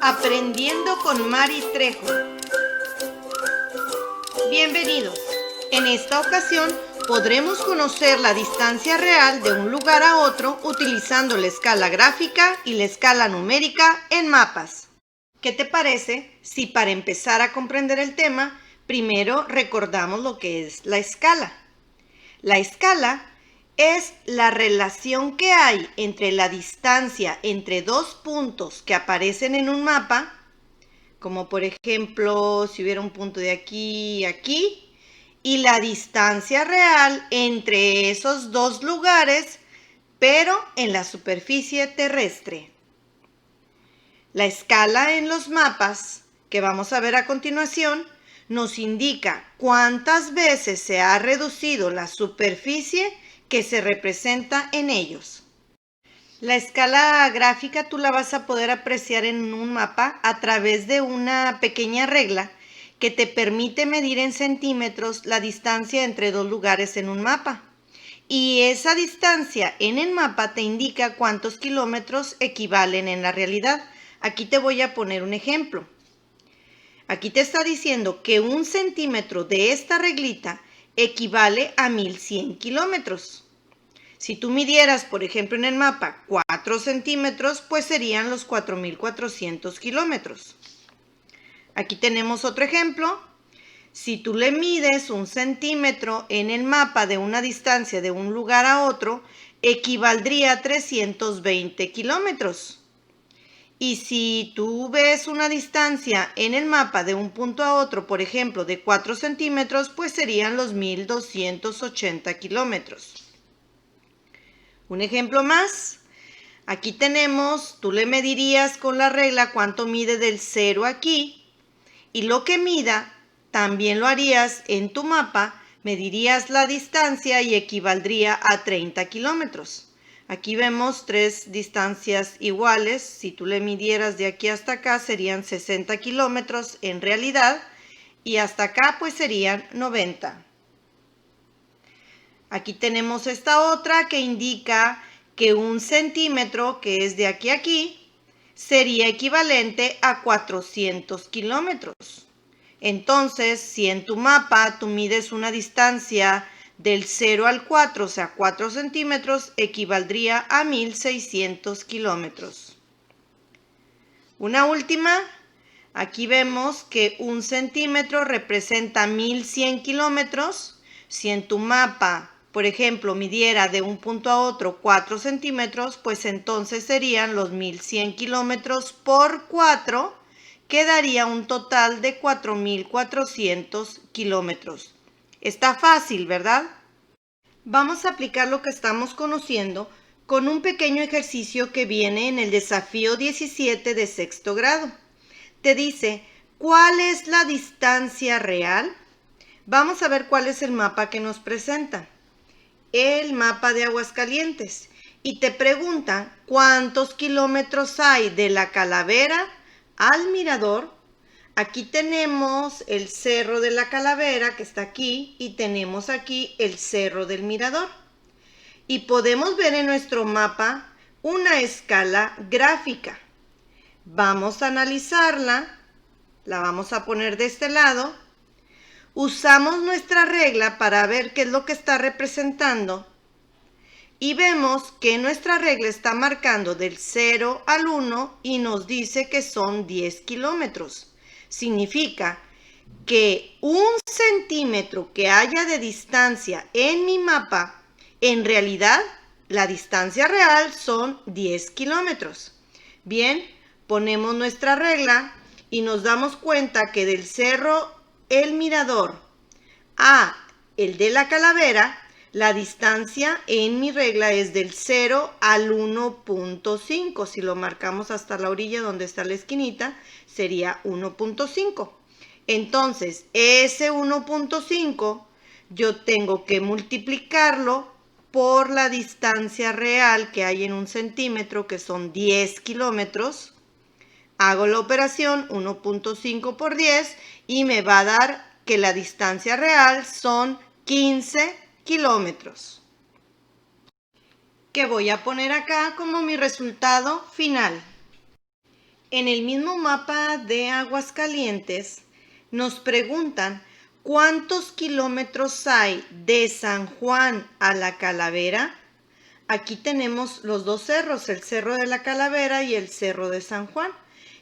Aprendiendo con Mari Trejo. Bienvenidos. En esta ocasión podremos conocer la distancia real de un lugar a otro utilizando la escala gráfica y la escala numérica en mapas. ¿Qué te parece si para empezar a comprender el tema, primero recordamos lo que es la escala? La escala es la relación que hay entre la distancia entre dos puntos que aparecen en un mapa, como por ejemplo si hubiera un punto de aquí y aquí, y la distancia real entre esos dos lugares, pero en la superficie terrestre. La escala en los mapas, que vamos a ver a continuación, nos indica cuántas veces se ha reducido la superficie que se representa en ellos. La escala gráfica tú la vas a poder apreciar en un mapa a través de una pequeña regla que te permite medir en centímetros la distancia entre dos lugares en un mapa. Y esa distancia en el mapa te indica cuántos kilómetros equivalen en la realidad. Aquí te voy a poner un ejemplo. Aquí te está diciendo que 1 centímetro de esta reglita equivale a 1100 kilómetros. Si tú midieras, por ejemplo, en el mapa 4 centímetros, pues serían los 4400 kilómetros. Aquí tenemos otro ejemplo. Si tú le mides 1 centímetro en el mapa de una distancia de un lugar a otro, equivaldría a 320 kilómetros. Y si tú ves una distancia en el mapa de un punto a otro, por ejemplo, de 4 centímetros, pues serían los 1280 kilómetros. Un ejemplo más. Aquí tenemos, tú le medirías con la regla cuánto mide del 0 aquí. Y lo que mida, también lo harías en tu mapa, medirías la distancia y equivaldría a 30 kilómetros. Aquí vemos 3 distancias iguales. Si tú le midieras de aquí hasta acá serían 60 kilómetros en realidad y hasta acá pues serían 90. Aquí tenemos esta otra que indica que 1 centímetro, que es de aquí a aquí, sería equivalente a 400 kilómetros. Entonces, si en tu mapa tú mides una distancia del 0 al 4, o sea, 4 centímetros, equivaldría a 1600 kilómetros. Una última, aquí vemos que 1 centímetro representa 1100 kilómetros. Si en tu mapa, por ejemplo, midiera de un punto a otro 4 centímetros, pues entonces serían los 1100 kilómetros por 4, que daría un total de 4400 kilómetros. Está fácil, ¿verdad? Vamos a aplicar lo que estamos conociendo con un pequeño ejercicio que viene en el desafío 17 de sexto grado. Te dice, ¿cuál es la distancia real? Vamos a ver cuál es el mapa que nos presenta. El mapa de Aguascalientes. Y te pregunta, ¿cuántos kilómetros hay de la Calavera al Mirador? Aquí tenemos el Cerro de la Calavera, que está aquí, y tenemos aquí el Cerro del Mirador. Y podemos ver en nuestro mapa una escala gráfica. Vamos a analizarla, la vamos a poner de este lado. Usamos nuestra regla para ver qué es lo que está representando. Y vemos que nuestra regla está marcando del 0 al 1 y nos dice que son 10 kilómetros. Significa que 1 centímetro que haya de distancia en mi mapa, en realidad la distancia real son 10 kilómetros. Bien, ponemos nuestra regla y nos damos cuenta que del Cerro El Mirador a el de la Calavera, la distancia en mi regla es del 0 al 1.5. Si lo marcamos hasta la orilla donde está la esquinita, sería 1.5. Entonces, ese 1.5 yo tengo que multiplicarlo por la distancia real que hay en 1 centímetro, que son 10 kilómetros. Hago la operación 1.5 por 10 y me va a dar que la distancia real son 15 kilómetros. Que voy a poner acá como mi resultado final. En el mismo mapa de Aguascalientes nos preguntan ¿cuántos kilómetros hay de San Juan a la Calavera? Aquí tenemos los dos cerros, el Cerro de la Calavera y el Cerro de San Juan.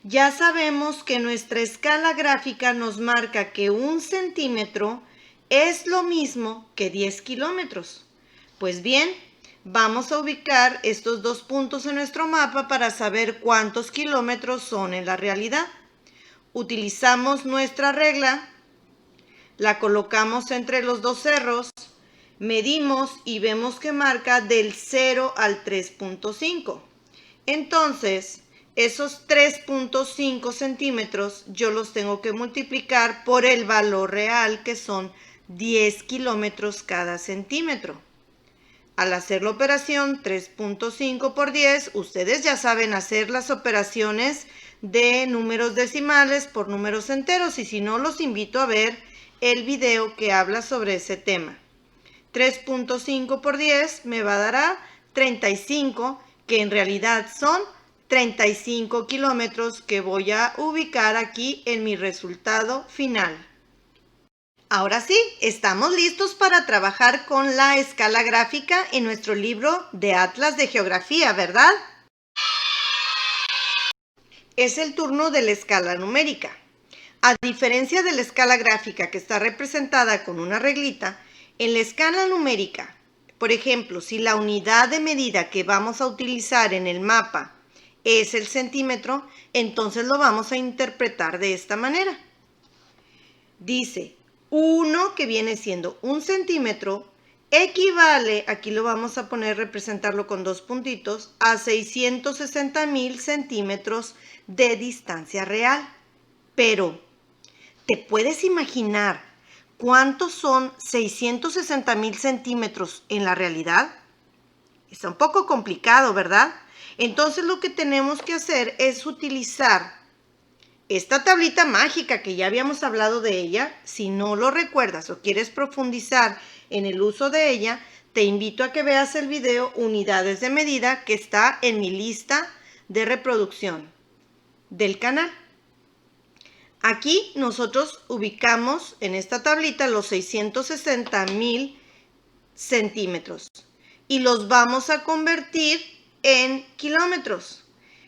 Ya sabemos que nuestra escala gráfica nos marca que 1 centímetro es lo mismo que 10 kilómetros. Pues bien, vamos a ubicar estos dos puntos en nuestro mapa para saber cuántos kilómetros son en la realidad. Utilizamos nuestra regla, la colocamos entre los dos cerros, medimos y vemos que marca del 0 al 3.5. Entonces, esos 3.5 centímetros yo los tengo que multiplicar por el valor real, que son 10 kilómetros cada centímetro. Al hacer la operación 3.5 por 10, ustedes ya saben hacer las operaciones de números decimales por números enteros, y si no, los invito a ver el video que habla sobre ese tema. 3.5 por 10 me va a dar 35, que en realidad son 35 kilómetros que voy a ubicar aquí en mi resultado final. Ahora sí, estamos listos para trabajar con la escala gráfica en nuestro libro de Atlas de Geografía, ¿verdad? Es el turno de la escala numérica. A diferencia de la escala gráfica, que está representada con una reglita, en la escala numérica, por ejemplo, si la unidad de medida que vamos a utilizar en el mapa es el centímetro, entonces lo vamos a interpretar de esta manera. Dice, 1, que viene siendo 1 centímetro, equivale, aquí lo vamos a poner, representarlo con dos puntitos, a 660,000 centímetros de distancia real. Pero, ¿te puedes imaginar cuántos son 660,000 centímetros en la realidad? Está un poco complicado, ¿verdad? Entonces lo que tenemos que hacer es utilizar esta tablita mágica que ya habíamos hablado de ella. Si no lo recuerdas o quieres profundizar en el uso de ella, te invito a que veas el video Unidades de Medida, que está en mi lista de reproducción del canal. Aquí nosotros ubicamos en esta tablita los 660,000 centímetros y los vamos a convertir en kilómetros.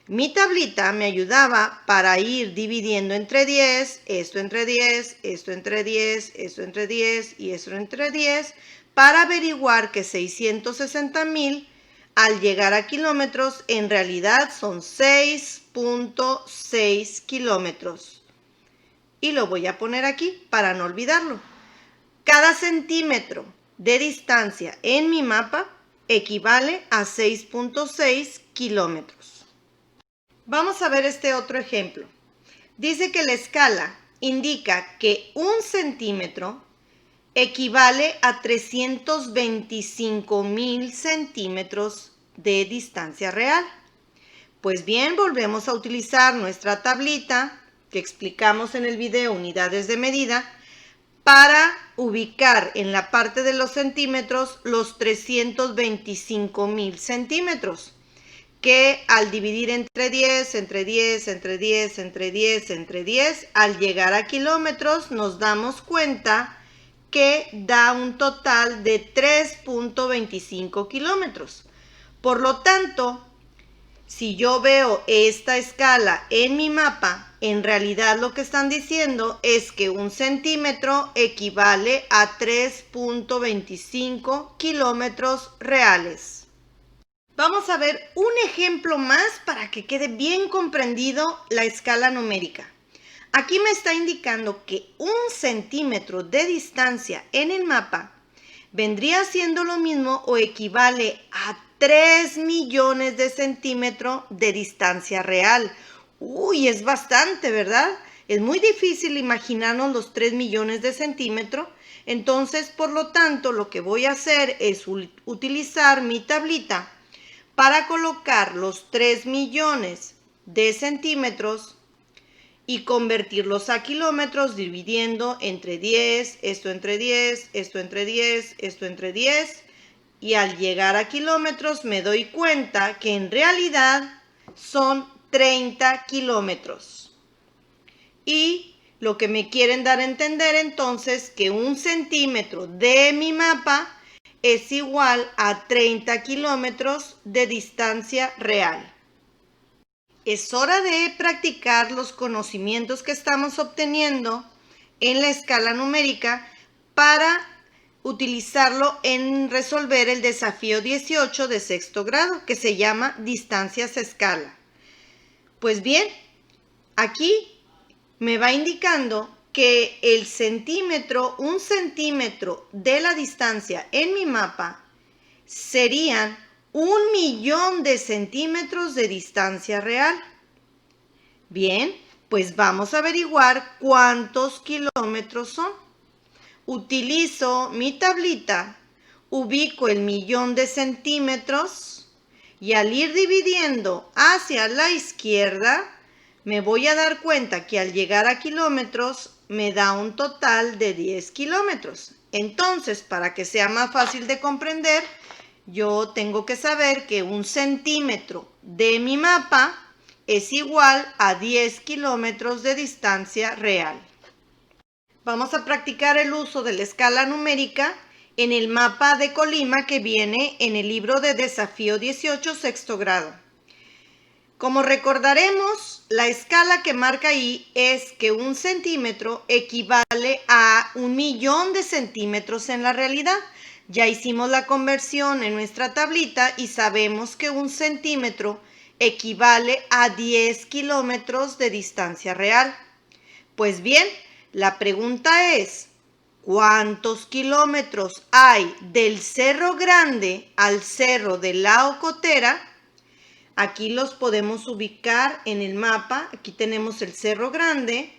Mi tablita me ayudaba para ir dividiendo entre 10, esto entre 10, esto entre 10, esto entre 10 y esto entre 10, para averiguar que 660,000 al llegar a kilómetros en realidad son 6.6 kilómetros. Y lo voy a poner aquí para no olvidarlo. Cada centímetro de distancia en mi mapa equivale a 6.6 kilómetros. Vamos a ver este otro ejemplo. Dice que la escala indica que 1 centímetro equivale a 325,000 centímetros de distancia real. Pues bien, volvemos a utilizar nuestra tablita que explicamos en el video Unidades de Medida para ubicar en la parte de los centímetros los 325,000 centímetros, que al dividir entre 10, entre 10, entre 10, entre 10, entre 10, al llegar a kilómetros nos damos cuenta que da un total de 3.25 kilómetros. Por lo tanto, si yo veo esta escala en mi mapa, en realidad lo que están diciendo es que 1 centímetro equivale a 3.25 kilómetros reales. Vamos a ver un ejemplo más para que quede bien comprendido la escala numérica. Aquí me está indicando que 1 centímetro de distancia en el mapa vendría siendo lo mismo o equivale a 3 millones de centímetros de distancia real. Uy, es bastante, ¿verdad? Es muy difícil imaginarnos los 3 millones de centímetros. Entonces, por lo tanto, lo que voy a hacer es utilizar mi tablita para colocar los 3 millones de centímetros y convertirlos a kilómetros dividiendo entre 10, esto entre 10, esto entre 10, esto entre 10. Y al llegar a kilómetros me doy cuenta que en realidad son 30 kilómetros. Y lo que me quieren dar a entender entonces que 1 centímetro de mi mapa es igual a 30 kilómetros de distancia real. Es hora de practicar los conocimientos que estamos obteniendo en la escala numérica para utilizarlo en resolver el desafío 18 de sexto grado, que se llama distancias a escala. Pues bien, aquí me va indicando que el centímetro, 1 centímetro de la distancia en mi mapa serían 1.000.000 de centímetros de distancia real. Bien, pues vamos a averiguar cuántos kilómetros son. Utilizo mi tablita, ubico el 1.000.000 de centímetros y al ir dividiendo hacia la izquierda, me voy a dar cuenta que al llegar a kilómetros me da un total de 10 kilómetros. Entonces, para que sea más fácil de comprender, yo tengo que saber que 1 centímetro de mi mapa es igual a 10 kilómetros de distancia real. Vamos a practicar el uso de la escala numérica en el mapa de Colima que viene en el libro de desafío 18 sexto grado. Como recordaremos, la escala que marca ahí es que 1 centímetro equivale a 1.000.000 de centímetros en la realidad. Ya hicimos la conversión en nuestra tablita y sabemos que 1 centímetro equivale a 10 kilómetros de distancia real. Pues bien, la pregunta es, ¿cuántos kilómetros hay del Cerro Grande al Cerro de la Ocotera? Aquí los podemos ubicar en el mapa. Aquí tenemos el Cerro Grande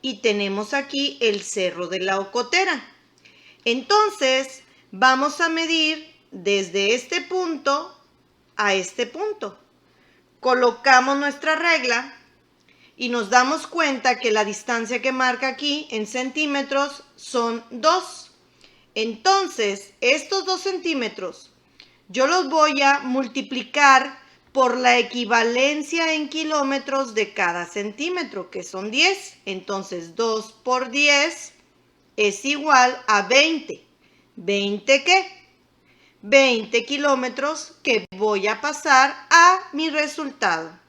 y tenemos aquí el Cerro de la Ocotera. Entonces, vamos a medir desde este punto a este punto. Colocamos nuestra regla y nos damos cuenta que la distancia que marca aquí en centímetros son 2. Entonces, estos 2 centímetros yo los voy a multiplicar por la equivalencia en kilómetros de cada centímetro, que son 10. Entonces, 2 por 10 es igual a 20. ¿20 qué? 20 kilómetros que voy a pasar a mi resultado.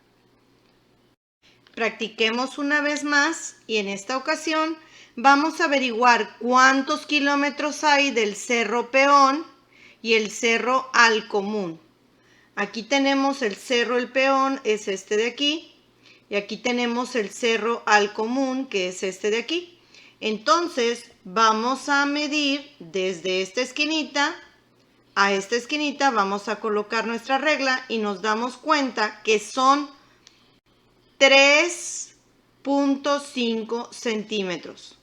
Practiquemos una vez más y en esta ocasión vamos a averiguar cuántos kilómetros hay del Cerro Peón y el Cerro Alcomún. Aquí tenemos el Cerro El Peón, es este de aquí, y aquí tenemos el Cerro Alcomún, que es este de aquí. Entonces vamos a medir desde esta esquinita a esta esquinita, vamos a colocar nuestra regla y nos damos cuenta que son 3.5 centímetros.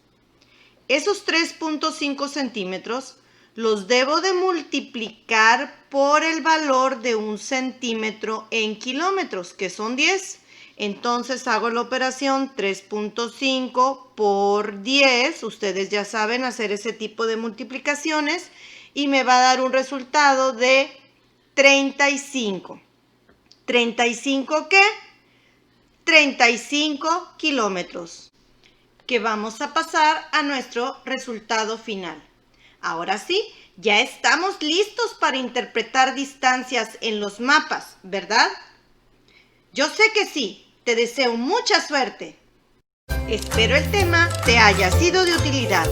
Esos 3.5 centímetros los debo de multiplicar por el valor de 1 centímetro en kilómetros, que son 10. Entonces hago la operación 3.5 por 10. Ustedes ya saben hacer ese tipo de multiplicaciones y me va a dar un resultado de 35. ¿35 qué? 35 kilómetros, que vamos a pasar a nuestro resultado final. Ahora sí, ya estamos listos para interpretar distancias en los mapas, ¿verdad? Yo sé que sí, te deseo mucha suerte. Espero el tema te haya sido de utilidad.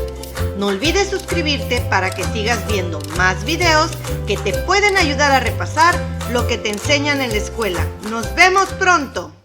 No olvides suscribirte para que sigas viendo más videos que te pueden ayudar a repasar lo que te enseñan en la escuela. ¡Nos vemos pronto!